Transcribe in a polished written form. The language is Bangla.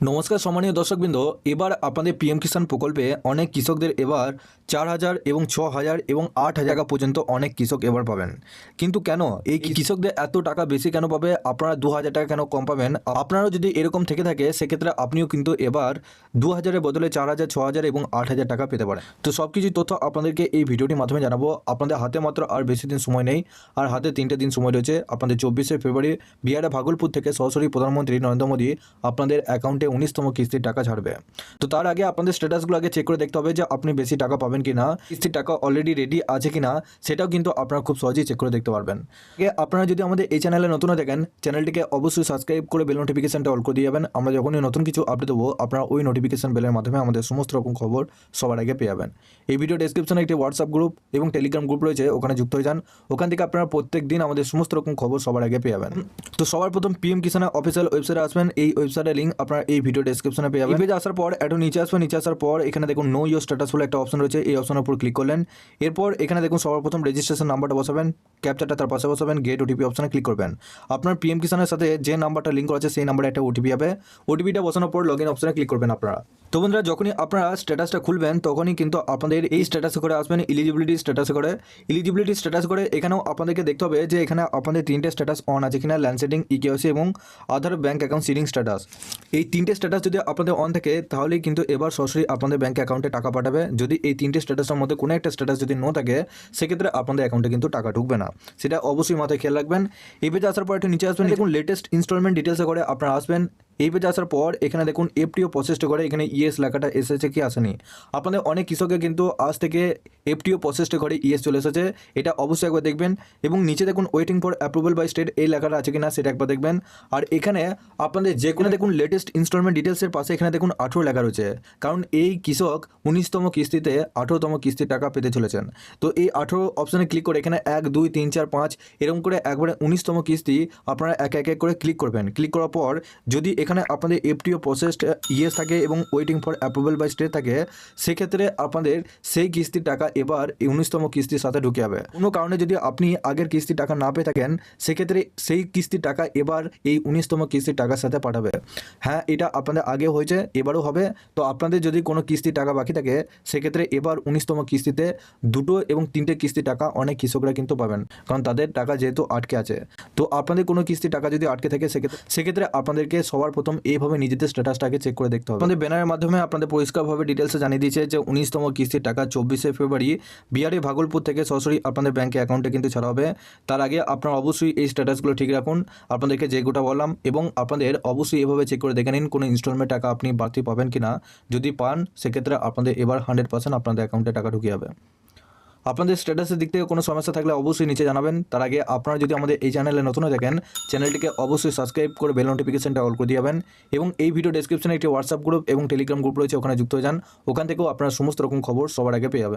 নমস্কার সম্মানীয় দর্শকবৃন্দ। এবার আপনাদের পিএম কিষাণ প্রকল্পে অনেক কৃষকদের এবার 4,000 এবং 6,000 এবং 8,000 টাকা পর্যন্ত অনেক কৃষক এবার পাবেন। কিন্তু কেন এই কৃষকদের এত টাকা বেশি কেন পাবে, আপনারা 2,000 টাকা কেন কম পাবেন? আপনারাও যদি এরকম থেকে থাকে সেক্ষেত্রে আপনিও কিন্তু এবার 2,000-এর বদলে 4,000, 6,000 এবং 8,000 টাকা পেতে পারেন। তো সব কিছু তথ্য আপনাদেরকে এই ভিডিওটির মাধ্যমে জানাবো। আপনাদের হাতে মাত্র আর বেশি দিন সময় নেই, আর হাতে 3টে দিন সময় রয়েছে। আপনাদের 24শে ফেব্রুয়ারি বিহারের ভাগলপুর থেকে সরাসরি প্রধানমন্ত্রী নরেন্দ্র মোদী আপনাদের অ্যাকাউন্টে 19তম কিস্তির টাকা ছাড়বে। তো তার আগে আপনাদের স্ট্যাটাসগুলো আগে চেক করে দেখতে হবে যে আপনি বেশি টাকা পাবেন কিনা, কিস্তির টাকা অলরেডি রেডি আছে কিনা, সেটাও কিন্তু আপনারা খুব সহজেই চেক করে দেখতে পারবেন। আপনারা যদি আমাদের এই চ্যানেলে নতুন দেখেন, চ্যানেলটিকে অবশ্যই সাবস্ক্রাইব করে বেল নোটিফিকেশনটা অল করে দিয়ে যাবেন। আমরা যখনই নতুন কিছু আপডেট দেবো আপনারা ওই নোটিফিকেশন বেলের মাধ্যমে আমাদের সমস্ত রকম খবর সবার আগে পেয়ে যাবেন। এই ভিডিও ডেসক্রিপশনে একটি হোয়াটসঅ্যাপ গ্রুপ এবং টেলিগ্রাম গ্রুপ রয়েছে, ওখানে যুক্ত হয়ে যান। ওখান থেকে আপনারা প্রত্যেক দিন আমাদের সমস্ত রকম খবর সবার আগে পেয়ে যাবেন। তো সবার প্রথম পিএম কিষাণের অফিসিয়াল ওয়েবসাইটে আসবেন। এই ওয়েবসাইটের লিঙ্ক আপনারা এই ভিডিও ডেসক্রিপশনে পেয়ে যাবেন। এই পেজে আসার পর একটু নিচে আসবেন। নিচে আসার পর এখানে দেখুন নো ইয়োর স্ট্যাটাস বলে একটা অপশন রয়েছে, এই অপশনের উপর ক্লিক করলেন। এরপর এখানে দেখুন সবার প্রথম রেজিস্ট্রেশন নাম্বারটা বসাবেন, ক্যাপচারটা তার পাশে বসাবেন, গেট ওটিপি অপশনে ক্লিক করবেন। আপনার পিএম কিষাণের সাথে যে নাম্বারটা লিঙ্ক করা আছে সেই নাম্বারে একটা ওটিপি হবে। ওটিপিটা বসানোর পর লগ ইন অপশনে ক্লিক করবেন আপনারা। তো বন্ধুরা, যখনই আপনারা স্ট্যাটাসটা খুলবেন তখনই কিন্তু আপনাদের এই স্ট্যাটাসে করে আসবেন, এলিজিবিলিটি স্ট্যাটাসে করে। এলিজিবিলিটি স্ট্যাটাস করে এখানেও আপনাদেরকে দেখতে হবে যে এখানে আপনাদের 3টে স্ট্যাটাস অন আছে কিনা, ল্যান্ড সেটিং, ইকেওয়াইসি এবং আধার ব্যাঙ্ক অ্যাকাউন্ট সিডিং স্ট্যাটাস। এই 3টে স্ট্যাটাস যদি আপনাদের অন থাকে তাহলেই কিন্তু এবার সরাসরি আপনাদের ব্যাঙ্ক অ্যাকাউন্টে টাকা পাঠাবে। যদি এই 3টে স্ট্যাটাসের মধ্যে কোনো একটা স্ট্যাটাস যদি নো থাকে সেক্ষেত্রে আপনাদের অ্যাকাউন্টে কিন্তু টাকা ঢুকবে না, সেটা অবশ্যই মাথায় খেয়াল রাখবেন। এই পেজে আসার পর একটু নিচে আসবেন, দেখুন লেটেস্ট ইনস্টলমেন্ট ডিটেলসে করে আপনারা আসবেন। এই পেজে আসার পর এখানে দেখুন এফটিও প্রসেসড করে, এখানে ইএস লেখাটা এসেছে কি আসেনি। আপনাদের অনেক কৃষকের কিন্তু আজ থেকে এফটিও প্রসেসড করে ইএস চলে এসেছে, এটা অবশ্যই একবার দেখবেন। এবং নিচে দেখুন waiting for approval by state এই লেখাটা আছে কিনা সেটা একবার দেখবেন। আর এখানে আপনাদের যে কোনো দেখুন লেটেস্ট ইনস্টলমেন্ট ডিটেলসের পাশে এখানে দেখুন 18 লেখা রয়েছে, কারণ এই কৃষক 19তম কিস্তিতে 18তম কিস্তির টাকা পেতে চলেছেন। তো এই 18 অপশানে ক্লিক করে এখানে 1, 2, 3, 4, 5 এরকম করে একবারে 19তম কিস্তি আপনারা এক এক করে ক্লিক করবেন। ক্লিক করার পর যদি এখানে আপনাদের এফটিও প্রসেসড ইয়েস থাকে এবং waiting for approval by state থাকে, সেক্ষেত্রে আপনাদের সেই কিস্তির টাকা এবার 19তম কিস্তির সাথে ঢুকে যাবে। কোনো কারণে যদি আপনি আগের কিস্তির টাকা না পেয়ে থাকেন সেক্ষেত্রে সেই কিস্তির টাকা এবার এই 19তম কিস্তির টাকার সাথে পাঠাবে। হ্যাঁ, এটা আপনাদের আগে হয়েছে, এবারও হবে। তো আপনাদের যদি কোনো কিস্তির টাকা বাকি থাকে সেক্ষেত্রে এবার 19তম কিস্তিতে 2টো এবং 3টে কিস্তির টাকা অনেক কৃষকরা কিন্তু পাবেন, কারণ তাদের টাকা যেহেতু আটকে আছে। তো আপনাদের কোনো কিস্তির টাকা যদি আটকে থাকে সেক্ষেত্রে আপনাদেরকে সবার প্রথম এইভাবে নিজেদের স্ট্যাটাসটাকে চেক করে দেখতে হবে। আপনাদের ব্যানারের মাধ্যমে আপনাদের পরিষ্কারভাবে ডিটেলসে জানিয়ে দিয়েছে যে 19তম কিস্তির টাকা 24শে ফেব্রুয়ারি বিহারের ভাগলপুর থেকে সরাসরি আপনাদের ব্যাঙ্কে অ্যাকাউন্টে কিন্তু ছাড়া হবে। তার আগে আপনারা অবশ্যই এই স্ট্যাটাসগুলো ঠিক রাখুন, আপনাদেরকে যে গোটা বললাম, এবং আপনাদের অবশ্যই এভাবে চেক করে দেখে নিন কোনো ইনস্টলমেন্ট টাকা আপনি বাড়তি পাবেন কিনা। যদি পান সেক্ষেত্রে আপনাদের এবার 100% আপনাদের অ্যাকাউন্টে টাকা ঢুকে যাবে। আপনাদের স্ট্যাটাসের দিক থেকে কোনো সমস্যা থাকলে অবশ্যই নিচে জানাবেন। তার আগে আপনারা যদি আমাদের এই চ্যানেলে নতুন হয়ে থাকেন চ্যানেলটিকে অবশ্যই সাবস্ক্রাইব করে বেল নোটিফিকেশনটা অল করে দিয়ে যাবেন। এবং এই ভিডিও ডেসক্রিপশনে একটি হোয়াটসঅ্যাপ গ্রুপ এবং টেলিগ্রাম গ্রুপ রয়েছে, ওখানে যুক্ত হয়ে যান। ওখান থেকেও আপনারা সমস্ত রকম খবর সবার আগে পেয়ে যাবেন।